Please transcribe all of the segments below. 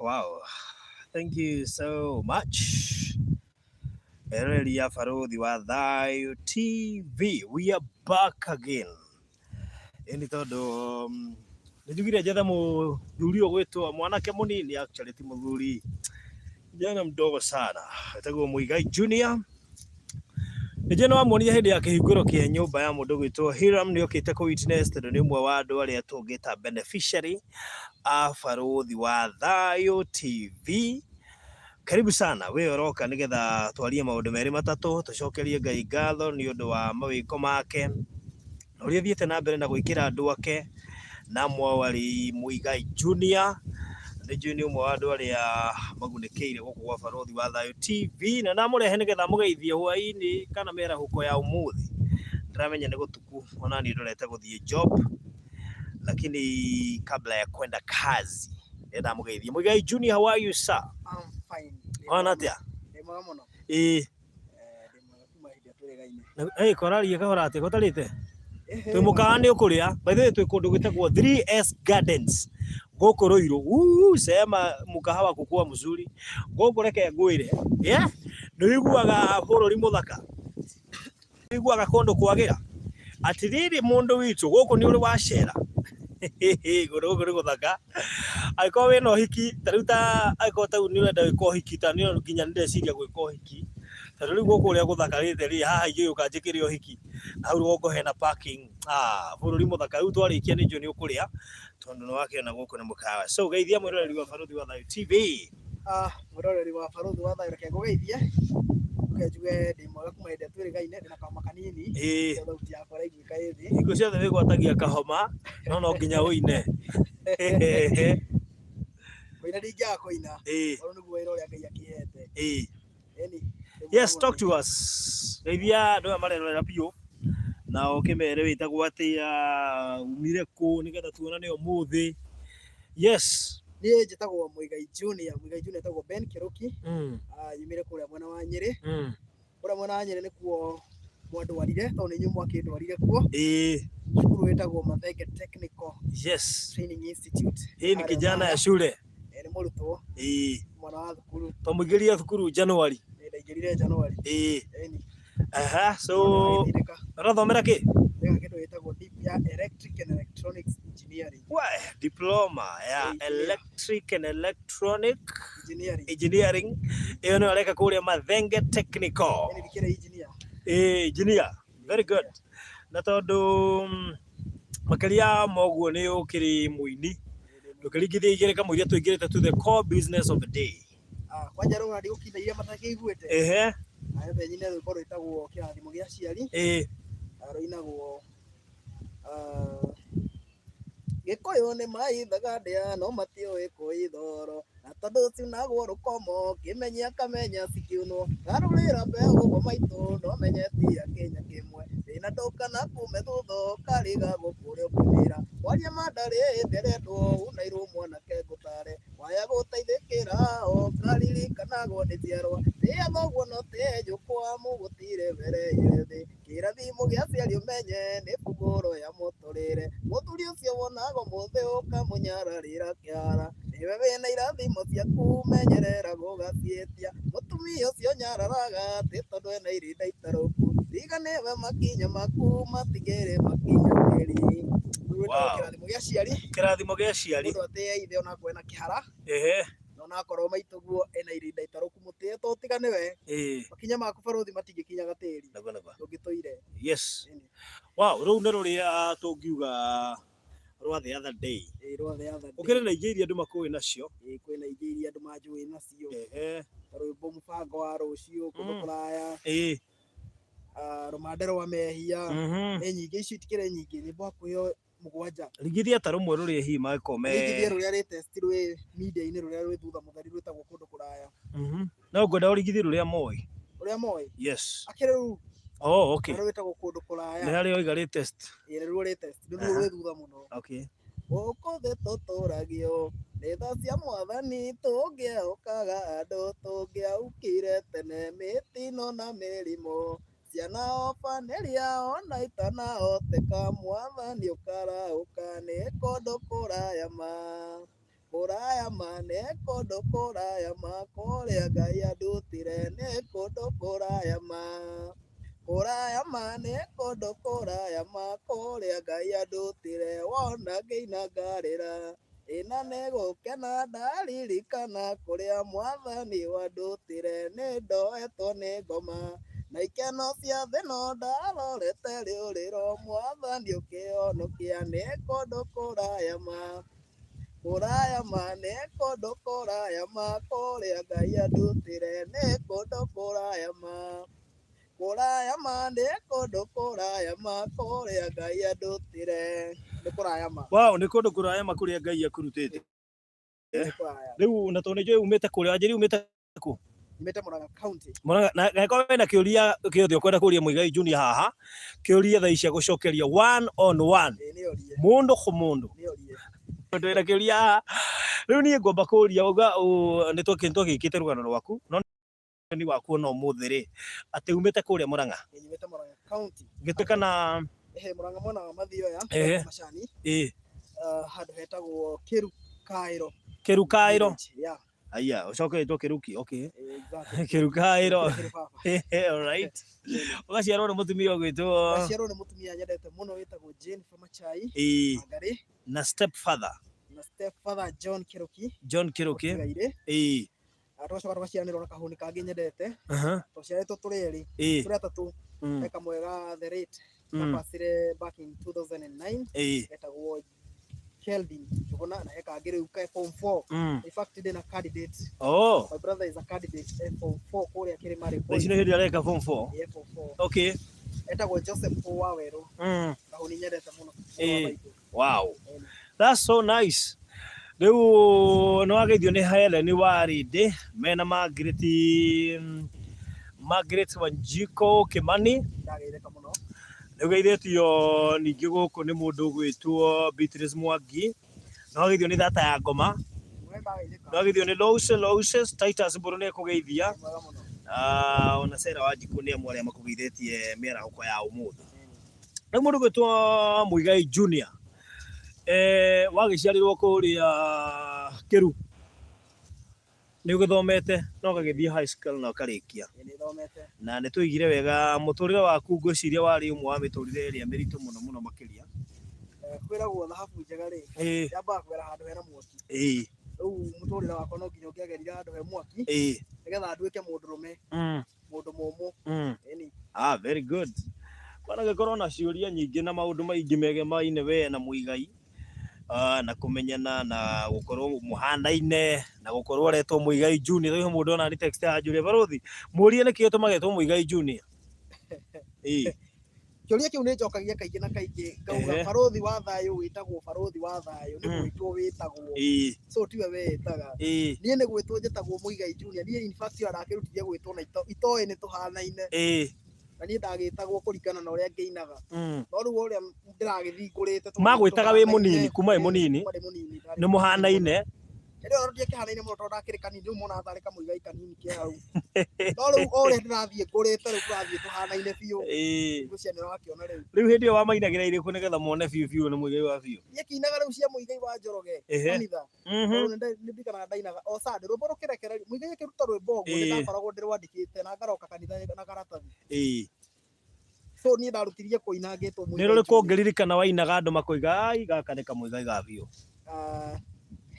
Wow. Thank you so much. Erelia Farodhi wa Thayo TV. We are back again. Ini tondu nijugire jetha muthuri ugwitwo mwanake munini, actually ti muthuri, jana mdogo sana, etagwo Muigai Junior. Nije no amuonia hindi ya kihinguro kia nyumba ya mundu gwitwo Hiram ni okite ku witness, tondu ni umwe wa andu aria tungita beneficiary a Farodhi wa Thayo TV. Karibu sana we oroka nigetha twarie maundu meri matatu, tucokerie Ngai ngatho ni undu wa mawiko make na uria thiete na mbere na gwikira andu ake, na mwawari Muigai Junior ni junior umwe wa andu aria magunikeire guku gwa Farodhi wa Thayo TV, na namurehe nigetha mugeithie hwaini kana merahuko ya umuthi. Ndiramenya ni gutuku, ona ni ndorete guthie job, lakini kabla ya kwenda kazi nenda mugeithie. Muigai Junior, how are you sir? I'm fine. Ona atia? Ndimwega muno. Ndimwega kuma hinde turigaine. Koraria kahora atia gotarite? Twi mukani ukuria. By the way twi kundu gwitagwo 3S Gardens. Guku Ruiru. Sema mukahawa kukua mzuri. Guku reke ngwire. Niguaga bururi muthaka. Niguaga kundu kwagira. Atiriri mundu witu guku ni uri wacera. Guru guthaka. Aiko we no hiki taruta aiko ta ni wenda wiko hiki ta ni nginya ndeciria gwiko hiki. Tari riu guku ria guthakarite ri haha ingi ukanjikirio hiki. Hau rugongo hena parking. Bururi muthaka riu twarikia ni njoni ukuria tondu no wakiona guku ni mukawa. So geithia mwiroreri wa Farodhi wa Thayo TV. Mwiroreri wa Farodhi wa Thayo reke ngugeithie. Njuge ndimwega kuma hinde turigaine, ndina kama kanini. Thauti yakwa raiguika ithi. Hingo ciothe wigwatagia kahoma no nginya uine. Koina ndingiaga koina. Oro niguo wira uria Ngai akihete. Yes, talk to us. Geithia andu marerorera biu na ukimere witagwo atia, umire ku nigetha tuonane umuthi. Yes. Ni njitagwo Muigai Junior. Muigai Junior etagwo Ben Kiruki. Yumire kuria mwena wa Nyeri. Kuria mwena wa Nyeri nikuo mwandwarire, tondu ni nyumu akindwarire kuo. Cukuru witagwo Muigai Technical Training Institute. Hii ni kijana ya shule. Ni murutwo. Mwana wa thukuru. Tumugiria thukuru January. Ndaingirire January. So rathomera ki? Kitu witagwo Electric and Electronics Engineering. Diploma ya Electric and Electronic Engineering. Iyo ni areka kuria Muigai Technical. Engineer. Very good. Na tondu makiria moguo ni ukiri muini, ndukiringithia igereka muiria tuingirite to the core business of the day. Kwanja ro ngadi ukinda iria matakiguite. Ayo benyine rwiko itagwo kirathimo gia ciari. Roinagwo Gikuyu ni maithaga ndia no matioe kuithoro, na tondu ciunagwo rukomo kimenya kamenya cikiuno, garurira mbegu gwa maitu no menyetia Kenya kimwe, thina ndukana kume thutho kariga gukuria kumira, waria mandari nderendwo unairu mwanake ngutare, waya gutaithikira o karirikanago ni ciarwa, ria thoguo no tejukwa mugutire mbere yethi, kirathimo gia ciari umenye ni buguro ya muturire, muthuri ucio wonago muthe ukamunyararira kiara, niwe wina irathimo ciaku menyerera gugacietia, mutumia ucio nyararaga ti tondu ena irinda itaruku, tiga niwe makinya maku matigere makinya keri. Kirathimo gia ciari. Kirathimo gia ciari. Mundu atia ithe ona kwena kihara. Na korwo maituguo ena irinda itaruku mutie to tiga niwe. Makinya maku Farodhi matingikinyaga tiri. Ndungituire. Yes. Wow, riu ni ruria tungiuga rwa the other day. Rwa the other day. Ukire na igeria andu makuwi nacio. Kwina igeria andu manjui nacio. Rwimbo mubango wa rucio kundu kuraya. Rumande rwa mehia. Ni nyingi icio itikire nyingi ni bwakuyo mugwanja. Rigithia ta rumwe ruria hi makome. Rigithia ruria ri test rwi media ini ruria rwi thutha muthari rwitagwo kundu kuraya. Na ngwenda urigithia ruria moi. Ruria moi? Yes. Akire ru. Okay. Rwitagwo kundu kuraya. Ni hari oiga ri test. Ni ruo ri test. Ni ruo rwi thutha muno. Okay. Ukothe tuturagio ni tha cia mwathani tungiaukaga andu tungiaukire tene mitino na mirimo ciana ofaneria ona itana oteka mwathani ukara ukane kondo kuraya ma Kuraya mane kodo kuraya ma kore gaya dutire ne kodo kuraya ma. Kuraya mane kodo kuraya ma kore gaya dutire wona geina garira. Ina nego kena ndaririkana kuria mwathani wandutire ni ndoetwo ni ngoma na ikeno cia thĩ no ndarorete rĩũrĩro mwathani ũkĩhonokia nĩ kũndũ kũraya ma. Kuraya mane kodo kuraya ma kore gaya dutire ne kodo kuraya ma. Kuraya mane kodo kuraya ma kore gaya dutire ne kuraya ma. Wow, ni kodo kuraya ma kuria Ngai akurutite. Riu na tondu njui umite kuria njiri umite ku? Umite Murang'a County. Murang'a na ko wena kiuria kiothe ukwenda kuria Muigai Junior haha. Kiuria thaa icia gucokeria 1 on 1. Mundu ku mundu. Ndwira kiuria riu nie ngomba kuria uga ni twakintu gikite rugano rwaku no ni waku no muthiri ati umite kuria Murang'a. Umite Murang'a County. Gituika na Murang'a mwana wa Mathioya macani. Handu hetagwo Kirukairo. Kirukairo. Aya, ucokeretwo Kiruki, okay. Exactly. Kirukairo. All right. Ugaciarwo ni mutumia gwitwo. Ugaciarwo ni mutumia nyendete muno witagwo Jane Famachai. Ngari. Na stepfather. Na stepfather John Kiruki. John Kiruki. Twacoka twaciaranirwo na kahuni kangi nyendete. Twaciaritwo turi eri. Turi atatu. Eka mwega the rate. Twapacire back in 2009. Etagwo Kelvin Juguna na eka ngiri uka form 4. In fact did a candidate. Oh. My brother is a candidate form 4 kore akiri mari. This no hindi areka form 4. Yeah, form 4. Okay. Etagwo Joseph Waweru. Kahuni nyendete muno. Wow. That's so nice. Riu no ageithio ni Helen Warinde mena Margaret Wanjiko Kimani. Ndageitheka muno. Ugeithĩtio ningĩ gũkũ nĩ mũndũ ũgwĩtwo Beatrice Mwangi, no ageithio nĩ thata ya ngoma, no ageithio nĩ Louses Titus Mburu nĩ ekũgeithia, ona Sarah Wanjikũ nĩ amwe arĩa makũgeithĩtie mĩarahũko ya ũmũthĩ. Rĩu mũndũ ũgwĩtwo Muigai Junior wagĩciarĩrwo kũrĩa Kĩru nĩ ũgĩthomete no ũgagĩthiĩ high school na ũkarĩkia. Na nĩ tũigire wega mũtũrĩre waku ngwĩciria warĩ ũmwe wa mĩtũrĩre ĩrĩa mĩritũ mũno mũno makĩria. Kwĩragwo thahabu njega rĩ, yambaga kwĩra handũ hena mwaki. Rĩu mũtũrĩre wakwa no nginya ũngĩagerire handũ he mwaki nĩgetha nduĩke mũndũrũme, mũndũ mũmũ. Very good. Bana gĩkorwo na ciũria nyingĩ na maũndũ maingĩ megemaine we na Muigai. Na kumenyana na gukorwo muhanda-ine na gukorwo aretwo Muigai Junior. Rĩu mũndũ ona ni text ya Julia Barothi mũrie nĩkĩ ũtũmagetwo Muigai Junior. Kĩũria kĩu nĩ njokagia kaingĩ na kaingĩ ngauga barothi wa thayũ wĩtagwo barothi wa thayũ nĩ gwĩtwo wĩtagwo, so tiwe wĩtaga. Niĩ nĩ gwĩtwo njĩtagwo Muigai Junior. Niĩ in fact arakĩrutithia gwĩtwo na itoĩ nĩ tũhanaine. Na niĩ ndagĩtagwo kũringana na ũrĩa ngĩinaga. No rĩu ũrĩa ndĩragĩthingũrĩte magwĩtaga wĩ mũnini kuma wĩ mũnini nĩ mũhanaine. Rĩu ndiakĩhanaine mũno tondũ ndakĩrĩ kanini, rĩu mona tharĩ kamũigai kanini ke hau. No rĩu ũrĩa ndĩrathiĩ ngũrĩte rĩu tũrathiĩ tũhanaine biũ. Ngũcia nĩ ũrakĩona rĩu. Rĩu hĩndĩ ĩyo wamainagĩra irĩkũ nĩgetha mone biũ biũ nĩ Muigai wa biũ? Niĩ kĩinaga rĩu cia Muigai wa Njoroge kanitha. Nĩ ndirikanaga ndainaga o Sunday rwĩmbo rũkĩrekera Muigai akĩruta rwĩmbo ũguo nĩ ndakoragwo ndĩrwandĩkĩte na ngaroka kanitha na karatathi. So niĩ ndarutirie kũina ngĩtwo Muigai. Nĩ rũrĩkũ ũngĩririkana wainaga andũ makoiga ai gaka nĩ Kamuigai ga biũ?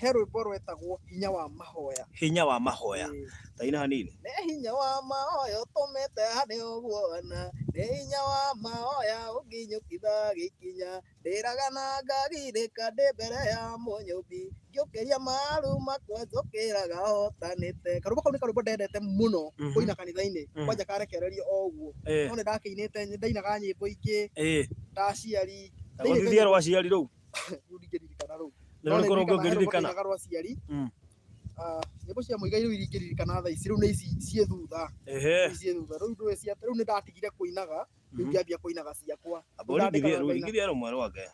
He rwĩmbo rwĩtagwo hinya wa mahoya. Hinya wa mahoya. Taina hanini. Nĩ hinya wa mahoya ũtũmĩte harĩ ũguona, nĩ hinya wa mahoya ũnginyũkitha gĩkinya, ndĩraga na ngagirĩka ndĩ mbere ya Mũnyũmbi, ngĩũkĩria maru makwa njũkĩraga hotanĩte. Karwĩmbo kau nĩ karwĩmbo ndendete mũno kũina kanitha-inĩ, kwanja karekererio o ũguo. No nĩ ndakĩinĩte ndainaga nyĩmbo ingĩ ta aciari. Gũthithia rwa aciari rũu? Rĩu ndingĩririkana rũu. Nĩ rũrĩkũ rũngĩ ũngĩririkana? Nyĩmbo cia Muigai rĩu iringĩririkana thaa ici rĩu nĩ ici ciĩ thutha. Rĩu nĩ ndatigire kũinaga, rĩu ngĩambia kũinaga ciakwa. Ũringithia rũmwe rwake.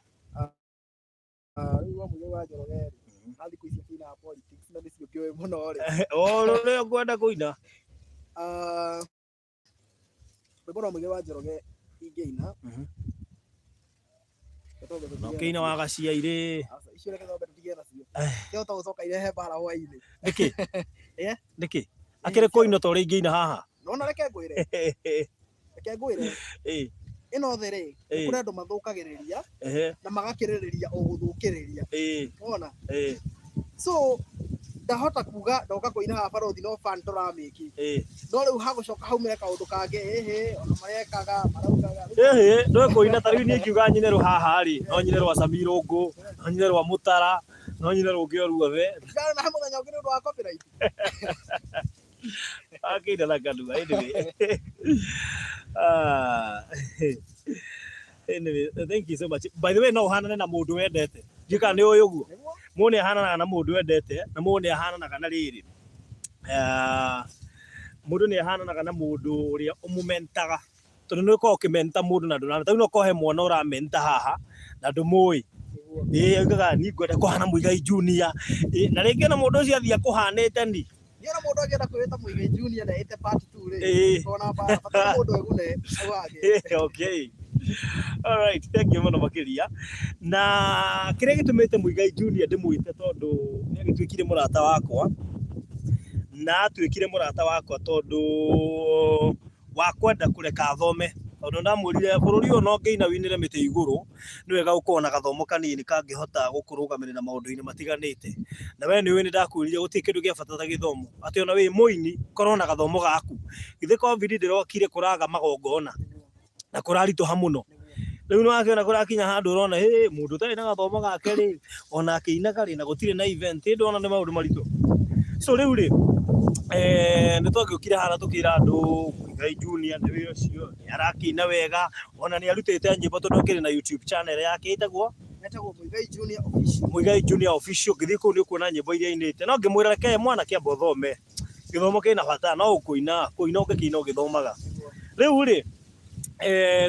Rĩu wa Muigai wa Njoroge na thikũ ici akĩinaga politics na nĩcio ngĩũĩ mũno rĩ. Rũrĩa ũkwenda kũina? Rwĩmbo rwa Muigai wa Njoroge ingĩina no kĩina wa gaciairĩ icio reke thombe tũtige nacio kĩhota gũcoka irehe mbara hwainĩ nĩkĩ akĩrĩ kũina ta ũrĩa ingĩina haha nona reke ngwĩre ĩno thĩ rĩ nĩ kũrĩ andũ mathũkagĩrĩria na magakĩrĩrĩria o gũthũkĩrĩria wona so ndahota kuga ndoka kũina haha barothi no fan tũramĩki no rĩu hagũcoka haumĩre kaũndũ kangĩ ona marekaga maraugaga ndoe kũina ta rĩu niĩ ngiuga nyine rũ haha rĩ no nyine rwa Samirũngũ no nyine rwa Mũtara no nyine rũngĩ o ruothe ngana na mũthenya ũngĩ nĩ ũndũ wa copyright akĩina kanua anyway thank you so much by the way no ũhanane na mũndũ wendete njĩka nĩ ũyũ ũguo mũndũ nĩ ahananaga na mũndũ wendete na mũndũ nĩ ahananaga na rĩrĩ mũndũ nĩ ahananaga na mũndũ ũrĩa ũmũmentaga tondũ nĩ ũkoragwo ũkĩmenta mũndũ na ndũramenta no ũkohe mwana ũramenta haha na ndũmũĩ oigaga niĩ ngwenda kũhana Muigai Junior na rĩngĩ na mũndũ ũcio athiĩ akũhanĩte ni niona mũndũ angĩenda kwĩta Muigai Junior na ĩte part 2 rĩ ona bara bata mũndũ egune awage okay all right thank you mũno makĩria na kĩrĩa gĩtũmĩte Muigai Junior ndĩmwĩte tondũ nĩ agĩtuĩkire mũrata wakwa na atuĩkire mũrata wakwa tondũ wa kwenda kũreka athome tondũ ndamwĩrire bũrũri ũyũ no ngĩina wĩnĩre mĩtĩ igũrũ nĩ wega gũkorwo na gathomo kanini kangĩhota gũkũrũgamĩrĩra maũndũ-inĩ matiganĩte na we nĩũĩ nĩ ndakwĩrire gũtirĩ kĩndũ gĩa bata ta gĩthomo atĩ ona wĩ mũini korwo na gathomo gaku githĩ covid ndĩrokire kũraga magongona na kũraritũha mũno rĩu nĩ wakĩona kũrakinya handũ ũrona mũndũ ũtarĩ na gathomo gake rĩ ona akĩinaga rĩ na gũtirĩ na event ndona nĩ maũndũ maritũ so rĩu rĩ nĩ twagĩũkire haha tũkĩra andũ Muigai Junior nĩ wĩ ũcio nĩ arakĩina wega ona nĩ arutĩte nyĩmbo tondũ akĩrĩ na YouTube channel yake ĩtagwo Muigai Junior official ngĩthiĩ kũu nĩ ũkuona nyĩmbo iria ainĩte no ngĩmwĩra reke mwana kĩamba ũthome gĩthomo kĩna bata no kũina ũngĩkĩina ũgĩthomaga rĩu rĩ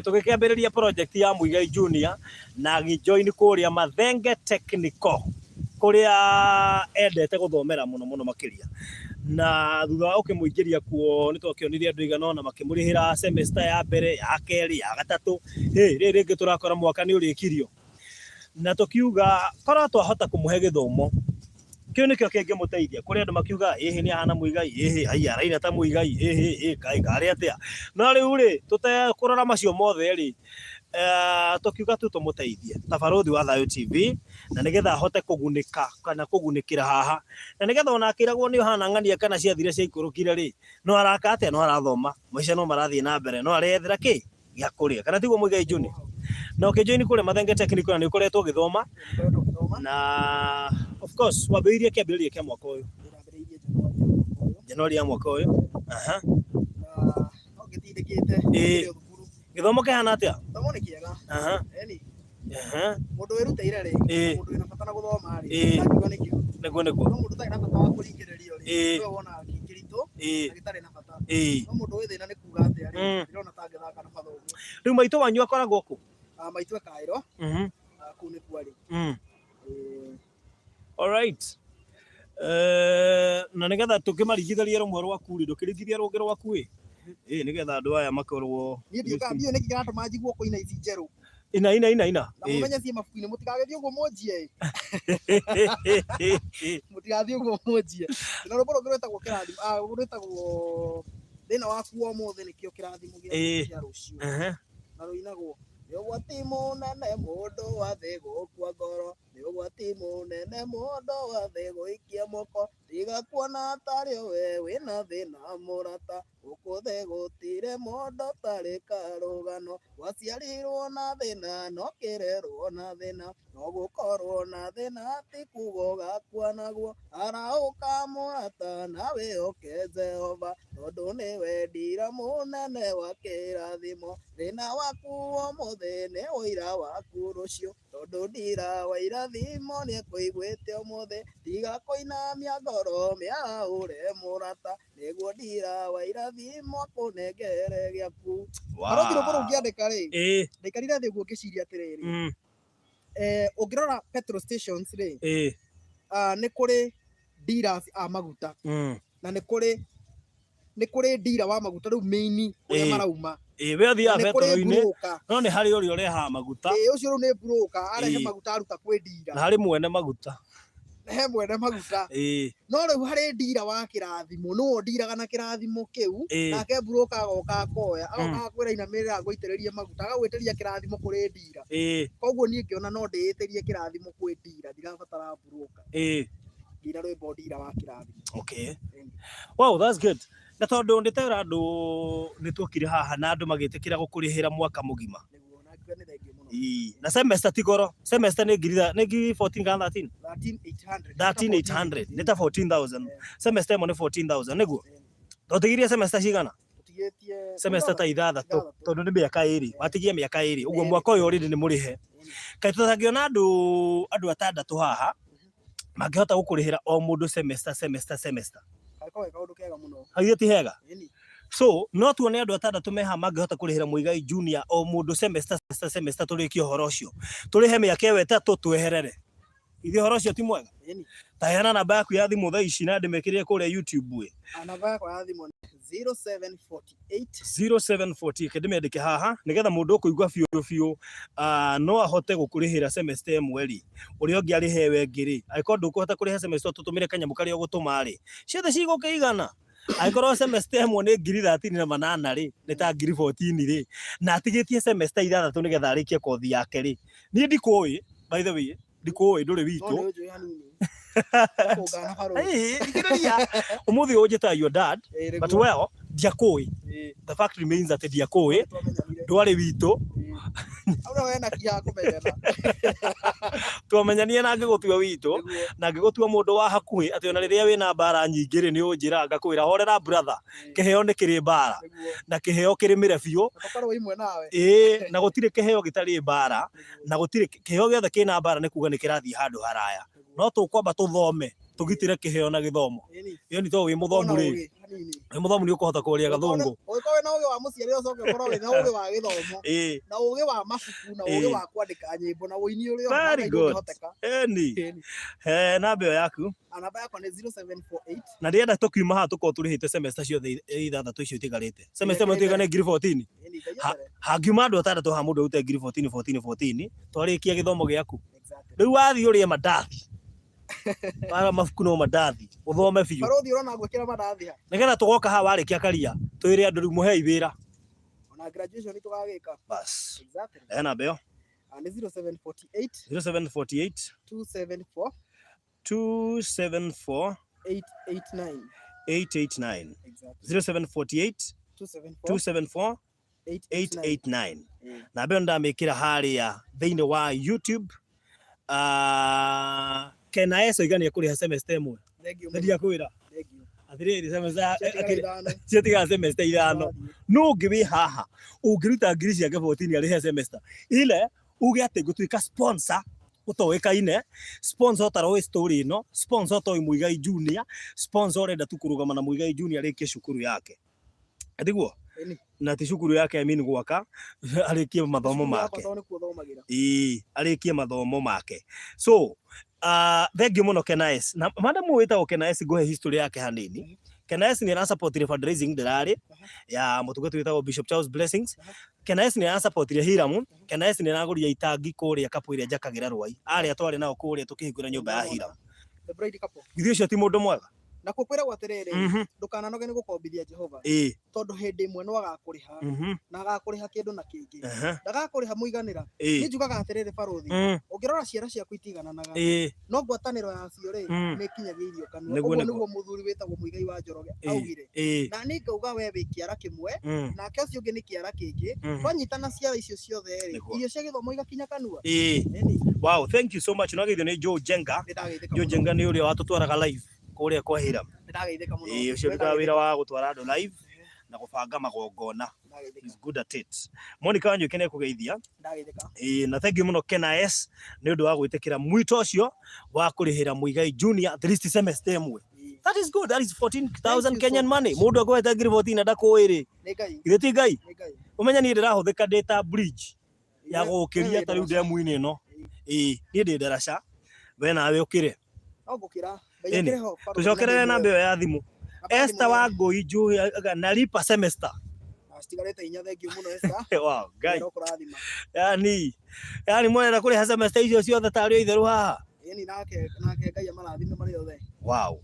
tũgĩkĩambĩrĩria project ya Muigai Junior na gĩjoin kũrĩa Mathenge Technical kũrĩa endete gũthomera mũno makĩria na thutha wa ũkĩmũingĩria kuo nĩ twakĩonirie andũ aigana ũna makĩmũrĩhĩra semester ya mbere ya kerĩ ya gatatũ rĩrĩ rĩngĩ tũrakora mwaka nĩ ũrĩkirio na tũkiuga korwo twahota kũmũhe gĩthomo kĩu nĩkĩo kĩngĩmũteithia kũrĩ andũ makiuga nĩ ahana Muigai haiya araina ta Muigai kaĩ karĩ atĩa no rĩu rĩ tũtekũrora macio mothe rĩ tũkiuga tu tũmũteithie ta barothi wa Thayũ TV na nĩgetha ahote kũgunĩka kana kũgunĩkĩra haha na nĩgetha ona akĩragwo nĩ ũhana ng'ania kana ciathire ciaikũrũkire rĩ no araka atĩa no arathoma maica no marathiĩ na mbere no arethera kĩ gĩa kũrĩa kana tiguo Muigai Junior na ũkĩjoin kũrĩa Mathenge Technical na nĩ ũkoretwo ũgĩthoma na of course wambĩrĩirie kĩambĩrĩria kĩa mwaka ũyũ Januari ya mwaka ũyũ no gĩtindĩkĩte gĩthomo kĩhana atĩa gĩthomo nĩ kĩega mũndũ wĩrutĩire rĩ mũndũ wĩna bata na gũthoma rĩ nĩguo no mũndũ ũtarĩ na bata wa kũringĩrĩrio rĩ nĩwe wonaga kĩritũ na gĩtarĩ na bata no mũndũ wĩ thĩna nĩ kuga atĩa rĩ ndĩrona ta ngĩthaka na mathomo rĩu maitũ wanyu akoragwo kũ maitũ ekaĩrwo kũu nĩ kwarĩ all right na nĩgetha tũkĩmaringitharie rũmwe rwaku rĩ ndũkĩringithia rũngĩ rwaku nĩgetha andũ aya makorwo niĩ ndiũĩ nĩkĩ kĩratũma njigua kũina ici njerũ ina na mũmenye ciĩ mabuku-inĩ mũtigathiĩ ũguo mũnjie mũtigathiĩ ũguo mũnjie na rũmbo rũngĩ rwĩtagwo kĩrathimo rwĩtagwo thĩna waku wa ũmũthĩ nĩkĩo kĩrathimo gĩa rũciũ na rũinagwo nĩ ũgwati mũnene mũndũ wa thĩ gũkua ngoro nĩ ũgwati mũnene mũndũ wa thĩ gũikia moko tiga kuona tarĩ we wĩna thĩna mũrata gũkũ thĩ gũtirĩ mũndũ tarĩ karũgano waciarirwo na thĩna no kĩrerwo na thĩna no gũkorwo na thĩna ti kuga ũgakua naguo araũka mũrata na wĩhoke Jehova tondũ nĩwe ndira mũnene wa kĩrathimo thĩna waku ũmũthĩ nĩ ũira waku rũciũ tondũ ndira wa irathimo nĩ ekũiguĩte ũmũthĩ tiga kũinamia ngoro mĩaũre mũrata nĩguo ndira wa irathimo akũnengere gĩaku barothi rũmbo rũu ngĩandĩka rĩ ndaikarire thĩ ũguo ngĩciria atĩrĩrĩ ũngĩrora petrol stations rĩ nĩ kũrĩ dealers a maguta na nĩ kũrĩ dealer wa maguta rĩu main ũrĩa marauma we thia betoro-ini no nĩ harĩ ũrĩa ũrehaga maguta ũcio rĩu nĩ broker arehe maguta aruta kwĩ ndira na harĩ mwene maguta he mwene maguta no rĩu harĩ ndira wa kĩrathimo no ndiraga na kĩrathimo kĩu nake broker agoka akoya agoka kwĩra inamĩrĩra ngũitĩrĩrie maguta agagwĩtĩria kĩrathimo kũrĩ ndira koguo niĩ ngĩona no ndĩĩtĩrie kĩrathimo kwĩ ndira ndirabatara broker ndira rwĩmbo ndira wa kĩrathimo. Okay, wow, that's good. Na tondũ ndĩtera andũ nĩtwokire haha na andũ magĩtĩkĩra gũkũrĩhĩra mwaka mũgima na semester ti goro, semester nĩ ngiri 14 kana 13 13,800 nĩ ta 14,000 semester ĩmwe nĩ 14,000 nĩguo tũtigirie semester cigana semester ta 6 tondũ nĩ mĩaka 2 watigie mĩaka 2 ũguo mwaka ũyũ already nĩ mũrĩhe kaĩ tũtangĩona andũ atandatũ haha mangĩhota gũkũrĩhĩra o mũndũ semester hagia ti hega so no tuone andũ atandatũ meha mangĩhota kũrĩhĩra Muigai Junior o mũndũ semester tũrĩkie ũhoro ũcio tũrĩhe mĩaka ĩyo 3 tweherere ithe ũhoro ũcio ti mwega ta heana namba yaku ya thimũ thaa ici na ndĩmĩkĩrĩre kũrĩa YouTube namba yakwa ya thimũ 0748 ndĩmĩandĩke haha nĩgetha mũndũ ũkũigua biũ no ahote gũkũrĩhĩra semester ĩmwe rĩ ũrĩa ũngĩ arĩhe wengĩ angĩkorwo ndũkũhota kũrĩha semester tũtũmĩre kanyamũ karĩa ũgũtũma rĩ ciothe cigũkĩigana angĩkorwo semester ĩmwe nĩ ngiri 38 rĩ nĩ ta ngiri 14 rĩ na atigĩtie semester 6 nĩgetha arĩkie kothi yake rĩ niĩ ndikũĩ by the way ndikũĩ ndũrĩ witũ umuthi ũnjĩta your dad but well ndiakũĩ the fact remains that ndiakũĩ ndwarĩ witũ twamenyanie na ngĩgũtua witũ na ngĩgũtua mũndũ wa hakuhĩ atĩ ona rĩrĩa wĩna mbara nyingĩ rĩ nĩ ũnjĩra ngakwĩra horera brother kĩheo nĩ kĩrĩ mbara na kĩheo kĩrĩmĩre biũ na gũtirĩ kĩheo gĩtarĩ mbara na gũtirĩ kĩheo gĩothe kĩna mbara nĩ kuga nĩ kĩrathiĩ handũ haraya no tũkwamba tũthome tũgitĩre kĩheo na gĩthomo ĩyo nĩ tondũ wĩ mũthomu rĩ wĩ mũthomu nĩ ũkũhota kũria gathũngũ ũgĩkorwo na ũgĩ wa mũciari ũcoke ũkorwo wĩna ũgĩ wa gĩthomo na ũgĩ wa mabuku na ũgĩ wa kwandĩka nyĩmbo na ũini ũrĩa ũngĩhoteka namba ĩyo yaku namba yakwa nĩ 0748 na ndĩrenda tũkiuma haha tũkorwo tũrĩhĩte semester ciothe 6 icio itigarĩte semester ĩmwe ĩtigane ngiri 14 hangiuma andũ atandatũ ha mũndũ ũrute ngiri 14 twarĩkia gĩthomo gĩaku rĩu wathiĩ ũrĩe mandathi para mabuku no mandathi uthome biũ barothi ũrona gwĩkĩra mandathi ha nĩgetha tũgoka haha warĩkia karia twĩre andũ rĩu mũhei wĩra ona graduation tũgagĩka bas namba ĩyo nĩ 0748 274 889 0748 274 889 namba ĩyo ndamĩkĩra harĩa thĩinĩ wa YouTube Kenaes oigania kũrĩha semester ĩmwe ndiakwĩra athirĩrĩ semester ciatiga semester 5 no ũngĩ wĩ haha ũngĩruta ngiri ciake 14 arĩhe semester ile uge atĩ ngũtuĩka sponsor ũtoĩkaine sponsor ũtaroĩ story ĩno sponsor ũtoĩ Muigai Junior sponsor ũrenda tu kũrũgama na Muigai Junior arĩkie cukuru yake ndiguo na ti cukuru yake gwaka arĩkie mathomo make arĩkie mathomo make so thengiũ mũno Kenaes na madam wĩtagwo Kenaes ngũhe history yake hanini Kenaes nĩ arasupportire fundraising ndĩrarĩ ya mũtungati wĩtagwo Bishop Charles Blessings Kenaes nĩ arasupportire Hiramu Kenaes nĩ aragũria itangi kũrĩa kapu ĩrĩa njakagĩra rwai arĩa twarĩ nao kũrĩa tũkĩhingũra nyũmba ya Hiramu githĩ ũcio ti mũndũ mwega na kwĩragwo atĩrĩrĩ ndũkananoge nĩ gũkombithia Jehova tondũ hĩndĩ ĩmwe no agakũrĩha na agakũrĩha kĩndũ na kĩngĩ ndagakũrĩha mũiganĩra nĩ njugaga atĩrĩrĩ barothi ũngĩrora ciara ciaku itigananaga no ngwatanĩro yacio rĩ nĩ ikinyagĩirio kanua ũguo nĩguo mũthuri wĩtagwo Muigai wa Njoroge augire na niĩ ngauga we wĩ kĩara kĩmwe nake ũcio ũngĩ nĩ kĩara kĩngĩ twanyitana ciara icio ciothe rĩ irio cia gĩthomo igakinya kanua wow thank you so much nagĩithio nĩ Joe Jenga nĩ ũrĩa watũtwaraga live kũrĩa kwa Hiramu ũcio nĩ wĩra wa gũtwara andũ live na gũbanga magongona is good at it Monica Wanjũke nĩ kũgeithia na thank you mũno Kenaes nĩ ũndũ wa gwĩtĩkĩra mwito ũcio wa kũrĩhĩra Muigai Junior at least semester ĩmwe that is good that is 14,000 Kenyan money mũndũ akwete ngiri 14 na ndakũĩ githĩ ti Ngai ũmenya niĩ ndĩrahũthĩka data bridge ya gũkĩria ta rĩu ndemu-inĩ ĩno niĩ ndĩ ndaraca we nawe ũkĩre tucokerere namba ĩyo ya thimũ Esther Wangũi nalipa semester Astigarete inya thengio muno Esther. Wow, Ngai. Kurathima. Yani mwena kuri semester icio ciothe tari itheru haha. Ni nake Ngai amarathime mari othe. Wow.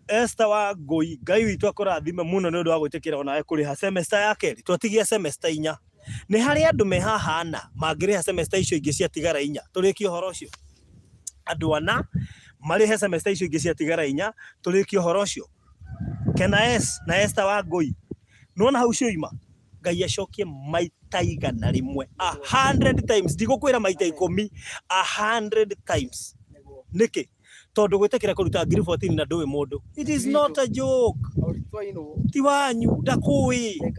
Esther wa Ngui, Ngai witũ akũrathime muno nĩ ũndũ wa gwĩtĩkĩra ona kũrĩha semester ya kerĩ. Twatigia semester 4. Nĩ harĩ andũ me haha na mangĩrĩha semester icio ingĩ ciatigara 4. Tũrĩkie ũhoro ũcio. Andũ ana marĩhe semester icio ingĩ ciatigara 4. Tũrĩkie ũhoro ũcio. Kena S na Esther wa Ngui. Nuona hau cioima. Ngai acokie maita igana rĩmwe. 100 times. Ndigũkwĩra maita 10. 100 times. Nĩkĩ? Tondu gwitekira kuruta ngiri 14 na ndũĩ mũndũ. It is not a joke. Ti wanyu ndakũĩ.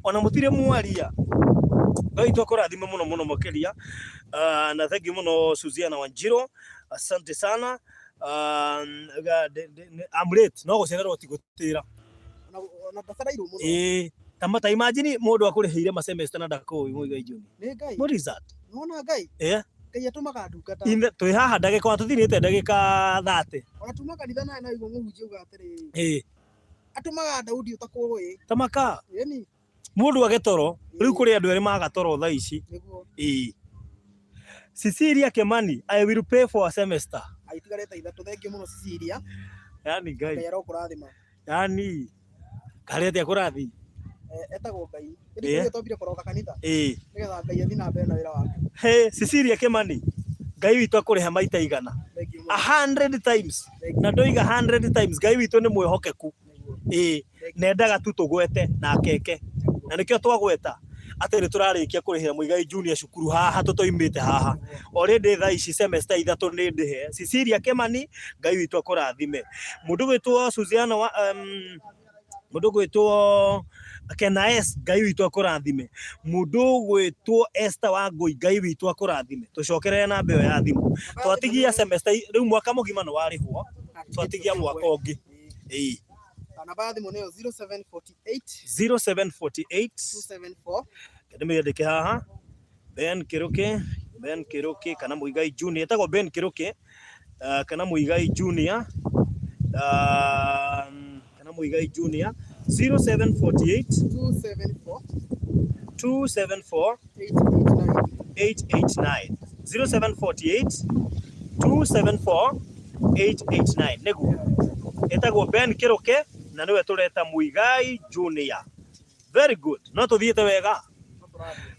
Ona mũtire mwaria. Ngai twakũrathime muno muno makeria. Na thank you muno Suziana Wanjiro. Asante sana. I'm late. No gũcererwo ti gũtĩra. Ona ndacereirwo muno. Tamata imagine mũndũ akũrĩhĩire ma semester na ndakũĩ Muigai Junior. Nĩ Ngai. What is that? Nona Ngai. Ngai atumaga ndungata. Twĩ haha ndagĩka watũthinĩte ndagĩka 30. Ona tuma kanitha na igũrũ mũhunjia uga atĩrĩ. Atumaga Daudi utakũĩ. Tamaka. Yeni. Mũndũ agetoro rĩu kũrĩ andũ erĩ magatoro thaa ici. Cecilia Kemani, I will pay for a semester. Aitigarete ithatũ thengio muno Cecilia. Yani Ngai. Ngai arokũrathima. Yani kare atia kũrathi. Etagwo Ngai. Nĩ tũtobire kũroka kanitha. Nĩgetha Ngai athi na mbere na wĩra wake. Hey, Cecilia Kemani. Ngai witũ akũrĩha maita igana. 100 times. Na ndoiga 100 times. Ngai witũ nĩ mwĩhokeku. Nendaga tu tũgwete na keke. Na nĩkĩo twagweta. Atĩ nĩ tũrarĩkia kũrĩhĩra Muigai Junior cukuru haha tũtoimĩte haha. Already thaa ici semester 3 nĩ ndĩhe. Cecilia Kemani, Ngai witũ akũrathime. Mũndũ gwĩtwo Suziana wa mũndũ gwĩtwo Kena S, Ngai witũ akũrathime. Mũndũ gwĩtwo Esther wa Ngui, Ngai witũ akũrathime. Tũcokerere namba ĩyo ya thimũ. Twatigia semester rĩu mwaka mũgima nĩ warĩhwo. Twatigia mwaka ũngĩ. Namba ya thimũ nĩyo 0748 274 ndĩmĩandĩke haha. Ben Kĩrũkĩ kana Muigai Junior. Etagwo Ben Kĩrũkĩ kana Muigai Junior. Kana Muigai Junior 0748 274 889 0748 274 889 nĩguo. Etagwo Ben Kĩrũkĩ na niwe tureta Muigai Junior. Very good. No tuthiete wega.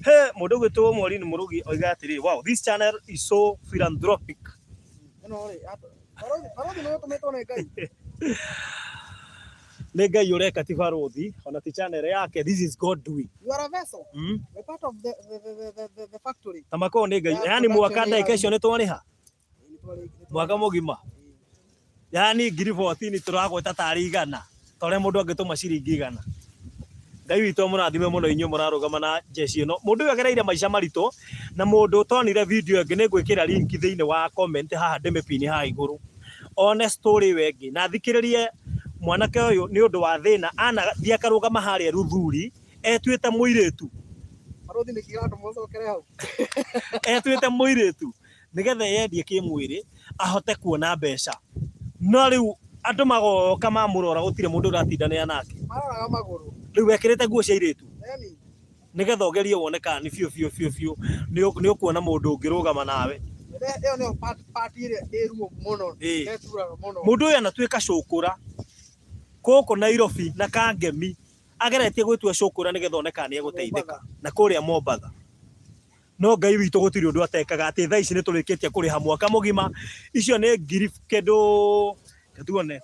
He mundu gwitwo Morini Murugi oiga atiri, wow, this channel is so philanthropic. Nĩ Ngai ureka ti barothi ona ti channel yake. This is God doing. You are a vessel. A part of the factory. Tamako nĩ Ngai. Yani mwaka ndagĩka icio nĩ twariha. Mwaka mũgima. Yani ngiri 14 turagweta tari igana. Tore mundu angituma ciringi igana. Ngai witũ mũrathime mũno inyuĩ mũrarũgama na jeshi ĩno. Mũndũ ũyũ agereire maica maritũ na mũndũ ũtonire video ĩngĩ nĩ ngwĩkĩra link thĩinĩ wa comment haha ndĩmĩpini haha igũrũ. One story wengi na thikĩrĩrie mwanake ũyũ nĩ ũndũ wa thĩna anathia akarũgama harĩa Ruthuri etuĩte mũirĩtu. Barothi nĩ kĩratũ mũcokere hau. Etuĩte mũirĩtu nĩgetha yendie kĩmwĩrĩ ahote kuona mbeca. No rĩu andũ magoka mamũrora gũtirĩ mũndũ ũratindanĩra nake. Maroraga magũrũ. Rĩu ekĩrĩte nguo cia airĩtu. Nĩgetha ũgerie wone kana nĩ biũ nĩ ũkuona mũndũ ũngĩrũgama nawe. Ĩyo nĩyo part ĩrĩa ĩruo mũno. Eturaga mũno. Mũndũ ũyũ anatuĩka cũkũra kũkũ Nairobi na Kangemi ageretie gwĩtua cũkũra nĩgetha one kana nĩ egũteithĩka na kũrĩa Mombatha. No Ngai witũ gũtirĩ ũndũ atekaga atĩ thaa ici nĩ tũrĩkĩtie kũrĩha mwaka mũgima. Icio nĩ ngiri kĩndũ tuone.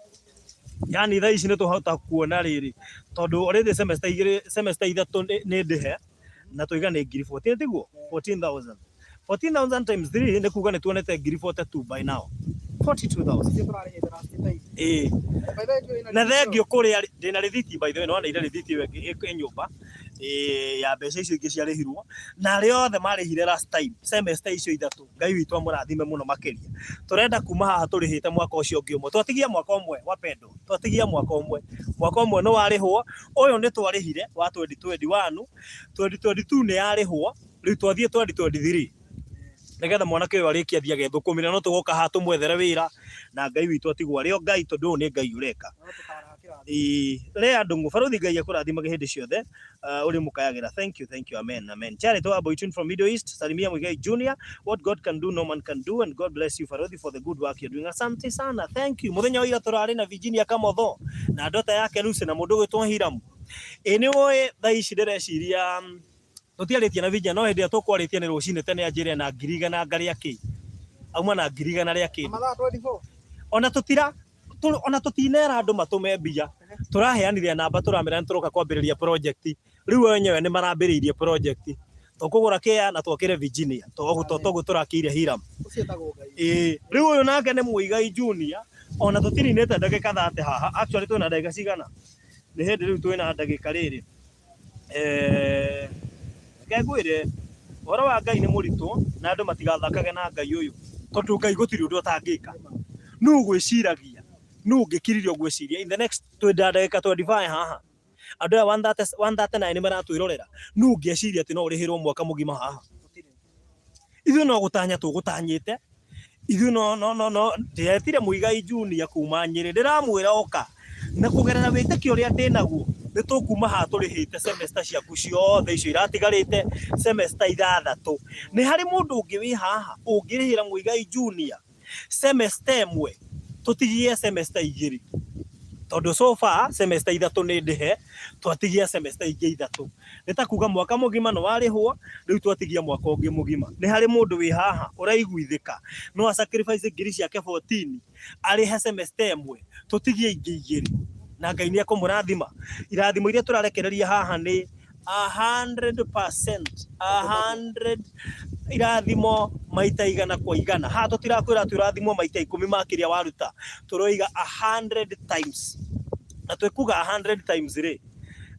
Yani thaa ici nĩ tũhota kuona rĩrĩ tondũ already semester 3 nĩ ndĩhe na tũiga nĩ ngiri 14 tiguo 14,000 times 3 nĩ kuga nĩ tuonete ngiri 42 by now 42,000. Na thengio kũrĩa ndĩna rĩthiti by the way, no nĩ rĩthiti ĩ nyũmba ya mbeca icio ingĩ ciarĩhirwo na arĩa othe marĩhire last time semester icio 3. Ngai witũ amũrathime mũno makĩria. Tũrenda kuma haha tũrĩhĩte mwaka ũcio ũngĩ ũmwe. Twatigia mwaka ũmwe wapendo. Twatigia mwaka ũmwe. Mwaka ũmwe nĩ warĩhwo. Ũyũ nĩ twarĩhire wa 2021. 2022 nĩ yarĩhwo. Rĩu twathiĩ 2023. Nĩgetha mwanake ũyũ arĩkia thia gethũkũmĩra no tũgoka haha tũmwethere wĩra na Ngai witũ atigwo arĩ o Ngai tondũ nĩ Ngai ũreka. Rea Dungu Faruthi Ngai akurathima gihindi ciothe uri mukayagira. Thank you, amen, amen. Charity Wabo tune from Middle East, salimia Muigai Junior. What God can do no man can do, and God bless you Faruthi for the good work you're doing. Asante sana, thank you. Muthenya wa ira turari na Virginia Kamotho na ndota yake Lucy na mundu gwitwo Hiramu. Eni woe thaa ici ndireciria tutiaritie na Virginia no hindi tukwaritie ni rucini tene anjire na ngirigana ngaria ki auma na ngirigana ria ki ona tutinera andu matume mbia turaheanire namba turamera nituroka kwambiriria project riu wenyewe ni marambiriirie project tukugura kia na twakire Virginia togu turakire Hiramu riu uyu nake ni Muigai Junior ona tutirinete ndagika 30 haha actually twina ndagika cigana ni hindi riu twina ndagika riri ngegwire horo wa Ngai ni muritu na andu matigathakage na Ngai uyu tondu Ngai gutiri undu atangika nu gwiciragia nu ngikiririo gwiciria in the next ndagika 25 haha andu ya 139 maratwirorera nu ngeciria ati no urihirwo mwaka mugima haha ithu no gutanya tugutanyite ithu no ndietire Muigai Junior kuma Nyeri ndiramwira oka na kugerera witikio ria ndinaguo ni tukuma ha turihite semester ciaku ciothe icio iratigarite semester 6 ni hari mundu ungi wi haha ungirihira Muigai Junior semester imwe tutigie semester 2 tondu so far semester 3 ni ndihe twatigia semester ingi 3 nitakuga mwaka mugima no warihwo riu twatigia mwaka ungi mugima ni hari mundu wi haha uraiguithika no a sacrifice ngiri ciake 14 arihe semester imwe tutigie ingi 2 na Ngai ni akumurathima irathimo iria turarekereria haha ni 100% 100 irathimo maita igana kwa igana ha tutirakwira turathimo maita 10 makiria waruta turoiga 100 times na twekuga 100 times ri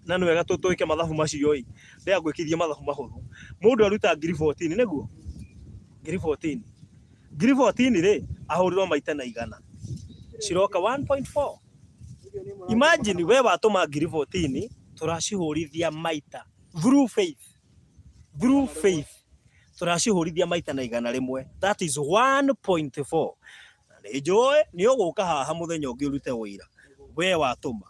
na ni wega tutuike mathabu macio i ndia gwikithia mathabu mahuthu mundu aruta ngiri 14 niguo ngiri 14 ri ahurirwo maita na igana ciroka 1.4 imagine we watuma ngiri 14 turacihurithia maita through faith turacihurithia maita na igana rimwe that is 1.4 ni joe ni uguka haha muthenya ungi urute wira we watuma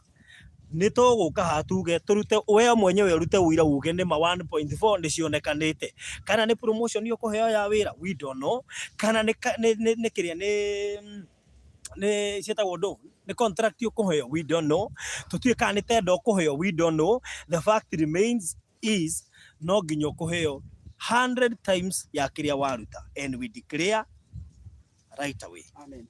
ni tuguka ha tuge turute we mwenyewe urute wira uge ni ma 1.4 ni cionekanite kana ni promotion yo kuheo ya wira we don't know kana ni kiria ni cietagwo ndo ni contract yo kuheo we don't know tutuika ni tendo kuheo we don't know the fact remains is no nginyo kuheo 100 times ya kiria waruta and we declare right away amen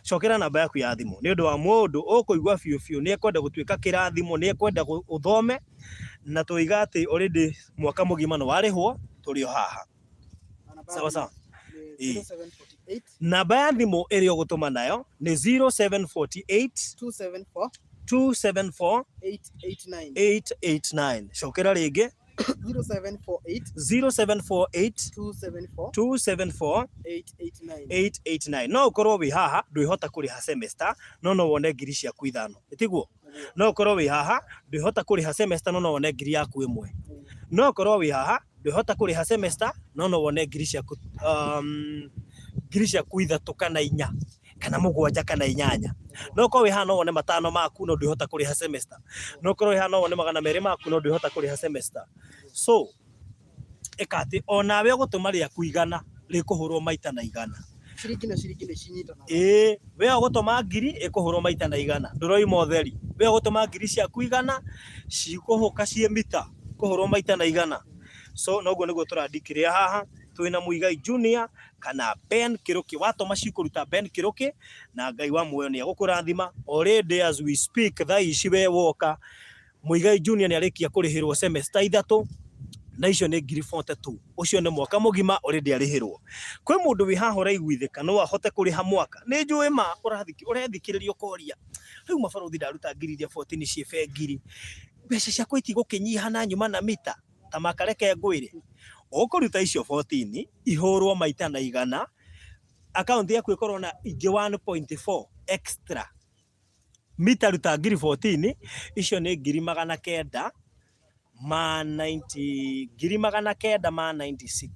cokera namba yaku ya thimu ni undu wa mundu ukuigwa fiu ni ekwenda gutuika kirathimo ni ekwenda uthome na tuiga ati already mwaka mugima no warihwo turio haha sawa 0748 namba ya thimu iri ugutuma nayo ni 0748 274 889 cokera ringi 0748 274 889 no ukorwo wi haha ndwihota kuriha semester no wone ngiri ciaku 5 itiguo no ukorwo wi haha ndwihota kuriha semester no wone ngiri yaku 1 no ukorwo wi haha ndwihota kuriha semester no wone ngiri ciaku 3 kana 4 kana 7 kana 8 no ko wi haha no wone 5 maku no ndwihota kuriha semester no korwo wi haha no wone 200 maku no ndwihota kuriha semester so ekati onawe ugutuma ria kuigana rikuhurwo maita na igana ciringi ni cinyitana we ugutuma ngiri ikuhurwo maita na igana nduroi motheri we ugutuma ngiri cia kuigana cikuhuka cie mita kuhurwo maita na igana so noguo niguo turandikiria haha twina Muigai Junior kana Ben Kiruki watoma cikuruta Ben Kiruki na Ngai wa muoyo ni agukurathima already as we speak thaa ici we woka Muigai Junior ni arikia kurihirwo semester 3 na icio ni ngiri 42 ucio ni mwaka mugima already arihirwo kwi mundu wi haha uraiguithika no ahote kuriha mwaka ni njui ma urethikiririo koria riu mabaruthi ndaruta ngiri 14 cie bengiri mbeca ciakwa itigukinyiha na nyuma na mita ta makareke ngwire ukuruta icio 14 ihurwo maita na igana account yaku ikorwo na ingi 1.4 extra mita ruta ngiri 14 icio ni ngiri 900 ma 90 ngiri 900 ma 96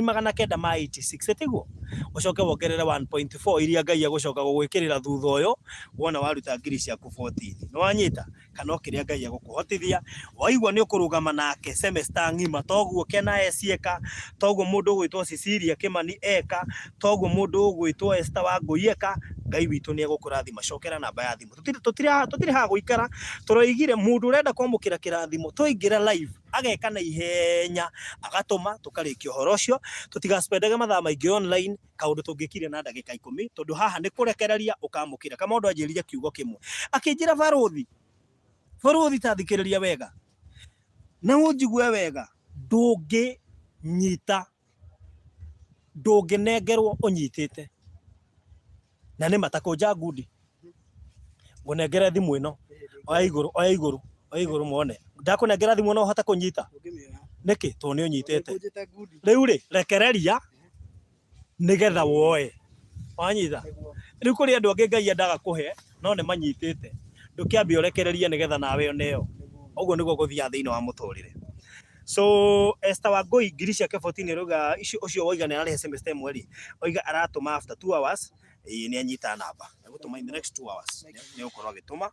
986 tiguo ucoke wongerere 1.4 iria Ngai agucoka gugwikirira thutha uyu wona waruta ngiri ciaku 14 no wanyita kana kiria Ngai agukuhotithia waigua ni ukurugama nake semester ngima toguo kena esieka toguo mundu ugwitwo Cecilia Kimani eka toguo mundu ugwitwo Esther Wangui eka Ngai witu ni agukurathima cokera namba ya thimu tutire ha guikara turoigire mundu urenda kwamukira kirathimo tuingira live ageka na ihenya agatuma tukarikia uhoro ucio tutigaspendage mathaa maingi online kaundu tungikire na ndagika 10 tondu haha ni kurekereria ukamukira kama mundu anjiririe kiugo kimwe akinjira baruthi tathikiriria wega na unjigue wega ndunginengerwo unyitite na ni matakunja ngudi ngunengere thimu ino oya iguru mone ndakunengera thimu no hota kunyita niki to ni unyitite riu ri rekereria nigetha woe wanyita riu kuri andu angi Ngai endaga kuhe no ni manyitite ndukiambia urekereria nigetha nawe oneo uguo niguo guthia thiini wa muturire so Esther Wangui ngiri ciake 14 ruga ucio woiga ni ari semester mweri oiga aratuma after 2 hours ni anyita namba agutuma in the next 2 hours ni ukorwo agituma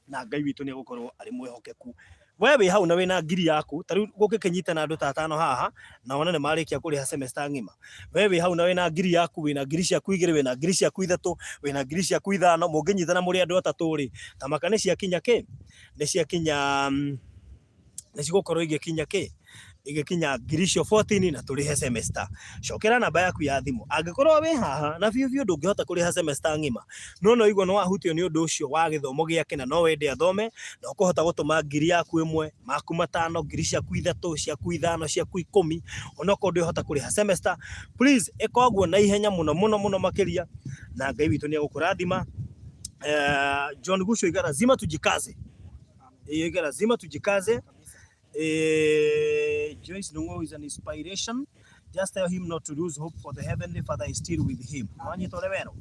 na Ngai witu ni gukorwo ari mwihokeku wewe hau na wina ngiri yaku tari gukikinyita na andu tatano haha na wona ni marikia kuriha semester ngima wewe hau na wina ngiri yaku wina ngiri ciaku igiri wina ngiri ciaku ithatu wina ngiri ciaku ithano munginyithana muri andu atatu ri tamaka ni ciakinya ki ni ciakinya ni cigukorwo igikinya ki igikinya ngiri cio 14 na turihe semester cokera namba yaku ya thimu angikorwo wi haha na biu ndungihota kuriha semester ngima no igwa no wahutio ni undu ucio wa githomo giake na no wende athome na ukuhota gutuma ngiri yaku imwe maku matano ngiri ciaku ithatu ciaku ithano ciaku 10 onako ndihota kuriha semester please ekogwo na ihenya muno makiria na Ngai witu ni agukurathima John Gusho igara lazima tujikaze lazima tujikaze Joyce Nungo is an inspiration. Just tell him not to lose hope, for the Heavenly Father is still with him. Wanyitoleweno.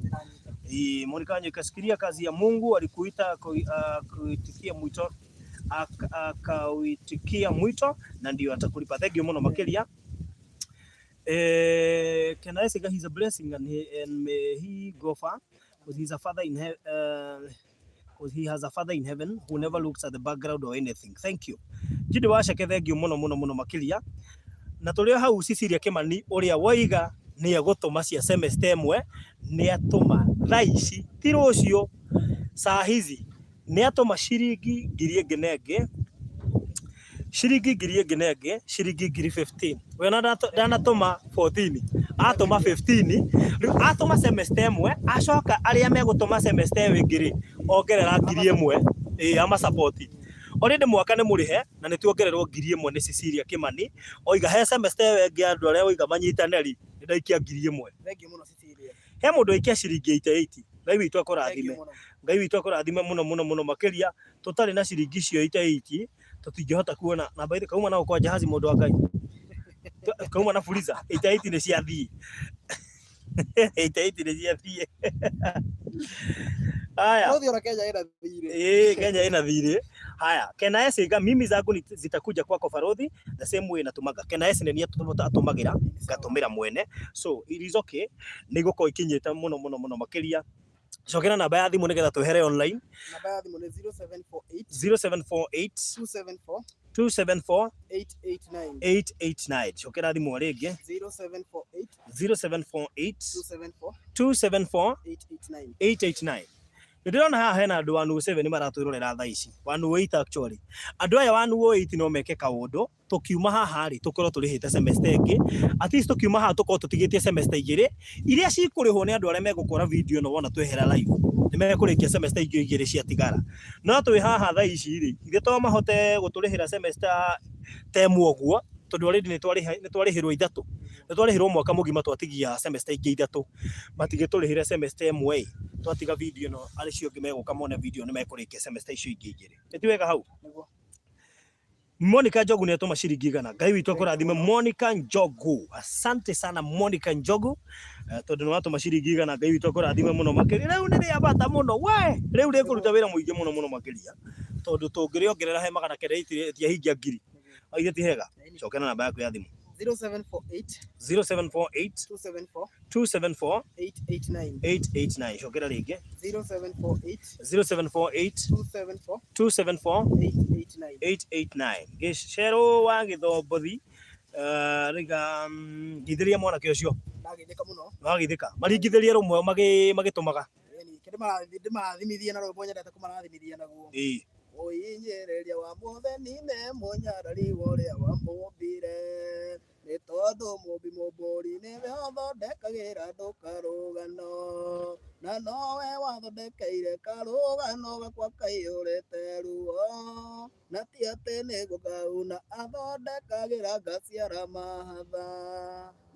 Monica Junior kasikiria kazi ya Mungu alikuita kuitikia mwito akauitikia mwito na ndio atakulipa. Thank you muno makiria. Can I say he's a blessing and may he go far because he's a father in heaven. Because he has a father in heaven who never looks at the background or anything. Thank you. Jidi washake thank you muno makiria. Na tulio hau Cecilia Kimani uria woiga ni agutuma cia semester emwe ni atuma thaici tirucio saa hizi ni atuma shiringi ngiri ngenenge shiringi ngiri 15 wena ndanatuma 14 atuma 15 atuma semester emwe acoka aria megutuma semester ingiri ongerera ngiri emwe ama support already mwaka ni murihe na ni tuongererwo ngiri emwe ni Cecilia Kimani oiga he semester wengi andu aria oiga manyitaneri ndaikia ngiri emwe. Thank you muno Cecilia. He mundu aikia shiringi 88 Ngai witu akurathime muno makiria tutari na shiringi cio 88 tutingihota kuona na baithe kauma na kwa jahazi mundu wa Ngai kauma na fuliza 88 ni cia thii 88 ni cia thii haya ndio Kenya ina thiri Kenya ina thiri haya Kena Esiga mimi zangu zitakuja kwako Farodhi the same way natumaga Kena Esi ni atumagira gatumira mwene so it is okay niguko ikinyita muno makiria cokera namba ya thimu nigetha tuhere online namba ya thimu ni 0748 274 889 cokera thimu ringi 0748 274 889 ndirona haha hena andu 107 maratwirorera thaa ici 108 actually andu aya 108 no meke kaundu tukiuma haha ri tukorwo turihite semester ingi at least tukiuma haha tukorwo tutigitie semester igiri iria cikurihwo ni andu aria megukora video no wona twehera live ni megukurikia semester igiri cia tigara no twi haha thaa ici ri ithe to mahote guturihira semester temu oguo tondu already ni twarihirwo ithatu ni twarihirwo mwaka mugima twatigia semester ingi ithatu matigiturihire semester emwe twatiga video no ari cio ngi meguka mone video ni mekurikia semester icio ingi igiri etiwega hau Monica Njogu ni atuma shiringi igana Ngai witu akurathime Monica Njogu asante sana Monica Njogu tondu ni watuma shiringi igana Ngai witu akurathime muno makiria riu ni ria bata muno we riu ri kuruta wira muingi muno makiria tondu tungiriongerera he magana kenda itia hingia ngiri aigeti hega cokera namba yaku ya thimu 0748 0748 274 274 889 889. Shokera rĩngĩ 0748 0748 274 274 889 889. Gĩcero wa Gĩthombothi riga ngithĩria mwanake ũcio ndagithĩka mũno wagithĩka maringithĩrie rũmwe magĩtũmaga ndĩmarathimithia na rwĩmbo nyendete kũmarathimithia naguo ũinyereria wa mũtheni nĩ mũnyarari ũrĩa wamũmbire nĩ tondũ mũmbi mũmbũri nĩwe ũthondekagĩra andũ karũgano na nowe wathondekeire karũgano gakwa kaiyũrĩte ruo na ti atĩ nĩguo kauna athondekagĩra gaciara mahatha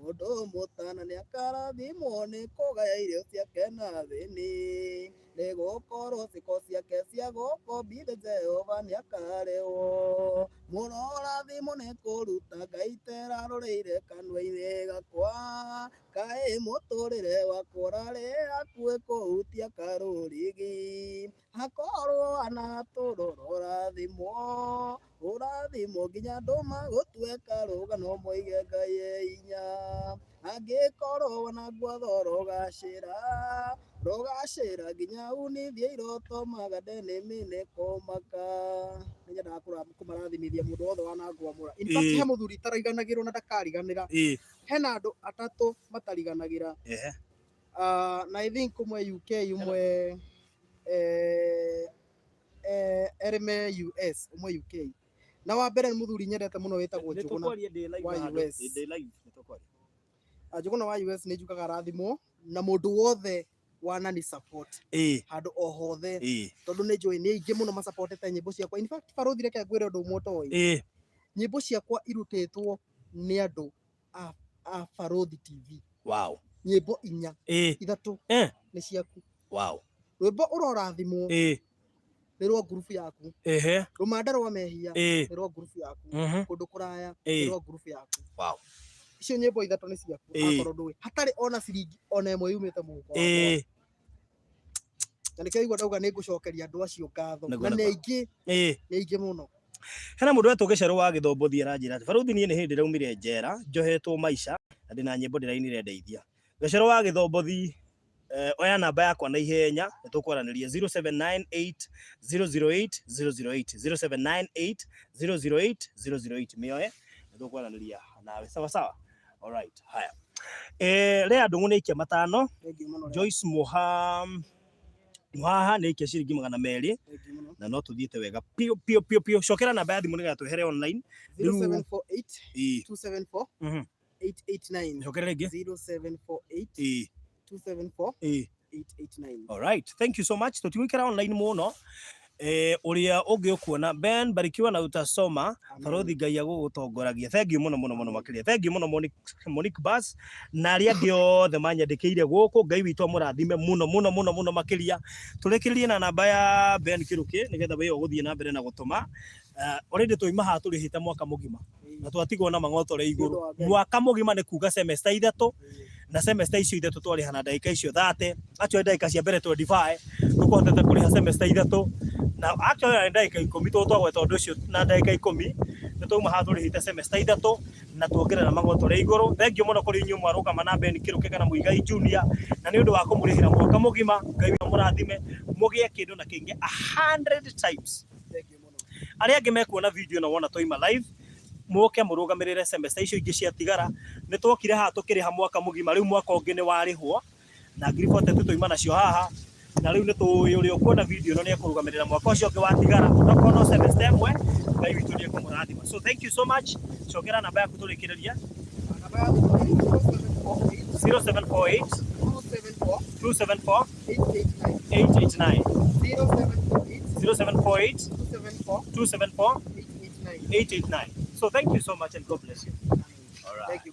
mũndũ mũtana nĩ akarathimwo nĩ kũgaya irio ciake na thĩni nĩ gũkorwo ciko ciake cia gũkombithia Jehova nĩ akarĩhwo mũrorathimo nĩ kũruta Ngai terarũrĩire kanua-inĩ gakwa kaĩ mũtũrĩre wakwa ũrarĩ hakuhĩ kũhutia karũrigi hakorwo anatũrora ũrathimwo nginya andũ magũtue karũgano moige Ngai e inya angĩkorwo wanagwatho rogacĩra nginya unithie iroto magade nĩmĩ kũmaka nĩnyendaga kũmarathimithia mũndũ wothe wanangwamũra in fact he mũthuri taraiganagĩrwo na ndakariganĩra hena andũ atatũ matariganagĩra na I think umwe UK umwe erime US umwe UK na wa mbere nĩ mũthuri nyendete mũno wĩtagwo Njũgũna wa US Njũgũna wa US nĩ njugaga arathimwo na mũndũ wothe wanani support handũ o hothe tondũ nĩ njũĩ nĩ aingĩ mũno macupportete nyĩmbo ciakwa in fact Barothi reke ngwĩre ũndũ ũmwe ũtoĩ nyĩmbo ciakwa irutĩtwo nĩ andũ a Barothi TV nyĩmbo 4 3 nĩ ciaku rwĩmbo ũrorathimwo nĩ rwa group yaku rũmanda rwa mehia nĩ rwa group yaku kũndũ kũraya nĩ rwa group yaku icio nyĩmbo 3 nĩ ciaku akorwo ndũĩ hatarĩ ona ciringi ona ĩmwe yumĩte mũhuko wakwa na nĩkĩo igua ndauga nĩ ngũcokeria andũ acio ngatho na nĩ aingĩ mũno hena mũndũ wetwo Gĩcerũ wa Gĩthombothi aranjĩra atĩ Barothi niĩ nĩ hĩndĩ ndaumire njera njohetwo maica na ndĩna nyĩmbo ndĩrainire ndeithia Gĩcerũ wa Gĩthombothi oya namba yakwa na ihenya nĩtũkwaranĩria 0798 008 008 0798 008 mĩoe nĩtũkwaranĩria nawe sawa alright haya Lea Ndung'u nĩ ikia matano Joyce Muhaha nĩ ikia ciringi 200 na no tuthiĩte wega pio cokera namba ya thimũ nĩgetha twehere online 0748 274 889 cokera rĩngĩ 0748 274 889 alright thank you so much tutigũikara online mũno uria ũngĩ ũkuona Ben barikiwa na utasoma Barothi Ngai agũgũtongoragia thank you mũno makĩria thank you mũno Monique Bass na arĩa angĩ othe manyandĩkĩire gũkũ Ngai witũ mũrathime mũno makĩria tũrekererie na namba ya Ben Kiruki nĩgetha we ũgũthiĩ na mbere na gũtũma already tũima haha tũrĩhĩte mwaka mũgima na twatigwo na mang'otore igũrũ mwaka mũgima nĩ kuga semester 3 na semester icio 3 twarĩha na ndagĩka icio 30 actually ndagĩka cia mbere 25 tũkũhotete kũrĩha semester 3 na actually ndagĩka 10 twagweta ũndũ ũcio na ndagĩka 10 nĩ twauma haha tũrĩhĩte semester 3 na tuongerera mang'otore igũrũ thank you mũno kũrĩ inyuĩ mwarũgama na Ben Kiruki kana Muigai Junior na nĩ ũndũ wa kũmũrĩhĩra mwaka mũgima Ngai mũrathime mũgĩe kĩndũ na kĩngĩ 100 times arĩa angĩ mekuona video na wona toima live muke mũrũgamĩrĩre semester icio ingĩ ciatigara nĩ twokire haha tũkĩrĩha mwaka mũgima rĩu mwaka ũngĩ nĩ warĩhwo na ngiribote tũtoima nacio haha na rĩu nĩ tũĩ ũrĩa ũkuona video ĩno nĩ ekũrũgamĩrĩra mwaka ũcio ũngĩ watigara onokorwo no semester ĩmwe Ngai witũ nĩ ekũmũrathima so thank you so much cokera namba yaku tũrĩkĩrĩria namba ya 0748 274 889 0748 274 889 so thank you so much and God bless you all right thank you.